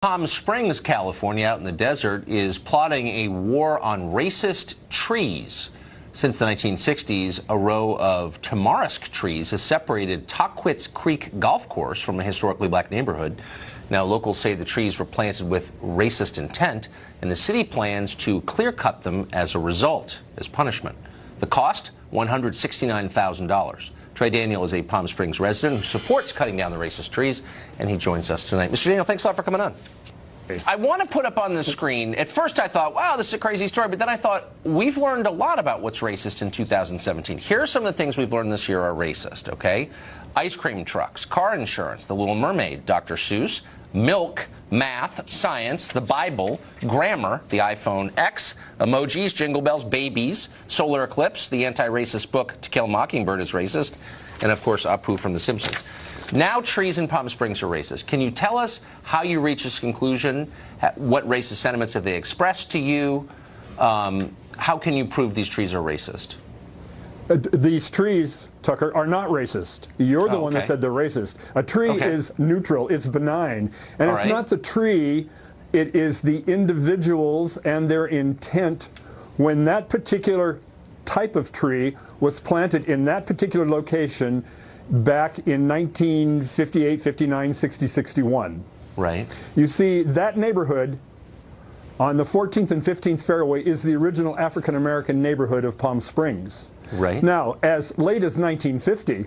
Palm Springs, California, out in the desert, is plotting a war on racist trees. Since the 1960s, a row of tamarisk trees has separated Tahquitz Creek Golf Course from a historically black neighborhood. Now, locals say the trees were planted with racist intent, and the city plans to clear-cut them as a result, as punishment. The cost? $169,000. Trey Daniel is a Palm Springs resident who supports cutting down the racist trees, and he joins us tonight. Mr. Daniel, thanks a lot for coming on. I want to put up on the screen, at first I thought, wow, this is a crazy story, but then I thought, we've learned a lot about what's racist in 2017. Here are some of the things we've learned this year are racist, okay? Ice cream trucks, car insurance, The Little Mermaid, Dr. Seuss, milk, math, science, the Bible, grammar, the iPhone X, emojis, jingle bells, babies, solar eclipse, the anti-racist book To Kill a Mockingbird is racist, and of course Apu from The Simpsons. Now trees in Palm Springs are racist. Can you tell us how you reach this conclusion? What racist sentiments have they expressed to you? How can you prove these trees are racist? These trees, Tucker, are not racist. You're the one that said they're racist. A tree is neutral. It's benign. And it's not the tree. It is the individuals and their intent when that particular type of tree was planted in that particular location back in 1958, 59, 60, 61. Right. You see, that neighborhood on the 14th and 15th fairway is the original African-American neighborhood of Palm Springs. Right. Now, as late as 1950,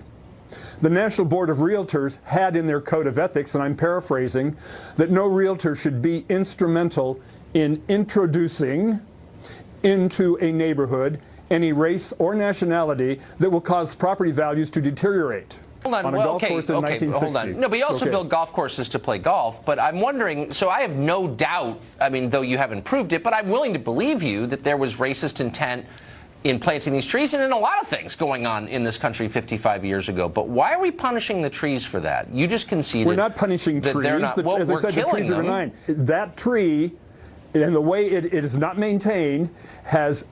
the National Board of Realtors had in their code of ethics, and I'm paraphrasing, that no realtor should be instrumental in introducing into a neighborhood any race or nationality that will cause property values to deteriorate. Hold on, Hold on. No, but you also build golf courses to play golf. But I'm wondering, so I have no doubt, I mean, though you haven't proved it, but I'm willing to believe you that there was racist intent in planting these trees and in a lot of things going on in this country 55 years ago. But why are we punishing the trees for that? You just conceded. We're not punishing that trees. They're not, well, as I we're said, killing the trees them. Are benign. That tree, and the way it is not maintained, has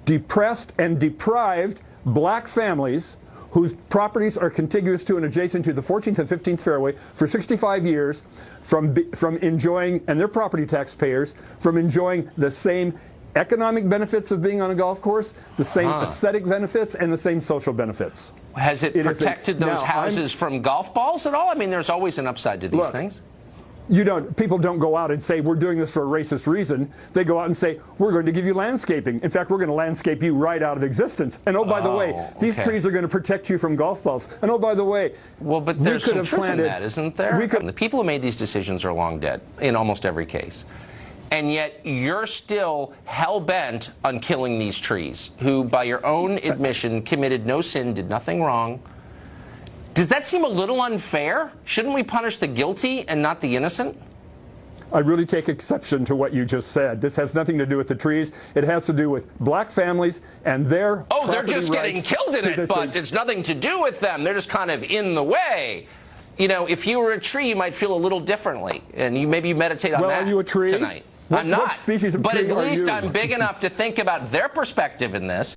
depressed and deprived black families whose properties are contiguous to and adjacent to the 14th and 15th fairway for 65 years from enjoying, and their property taxpayers, from enjoying the same economic benefits of being on a golf course, the same aesthetic benefits, and the same social benefits. Has it protected those houses from golf balls at all? I mean, there's always an upside to these things. People don't go out and say, we're doing this for a racist reason. They go out and say, we're going to give you landscaping. In fact, we're going to landscape you right out of existence. And oh, by the way, these trees are going to protect you from golf balls. And oh, by the way, well, but there's some truth in that, isn't there? The people who made these decisions are long dead in almost every case. And yet you're still hell-bent on killing these trees, who, by your own admission, committed no sin, did nothing wrong. Does that seem a little unfair? Shouldn't we punish the guilty and not the innocent? I really take exception to what you just said. This has nothing to do with the trees. It has to do with black families and their they're just getting killed in it, but it's nothing to do with them. They're just kind of in the way. You know, if you were a tree, you might feel a little differently, and maybe you meditate on that are you a tree? tonight. I'm not. What species of but tree at least are you? I'm big enough to think about their perspective in this.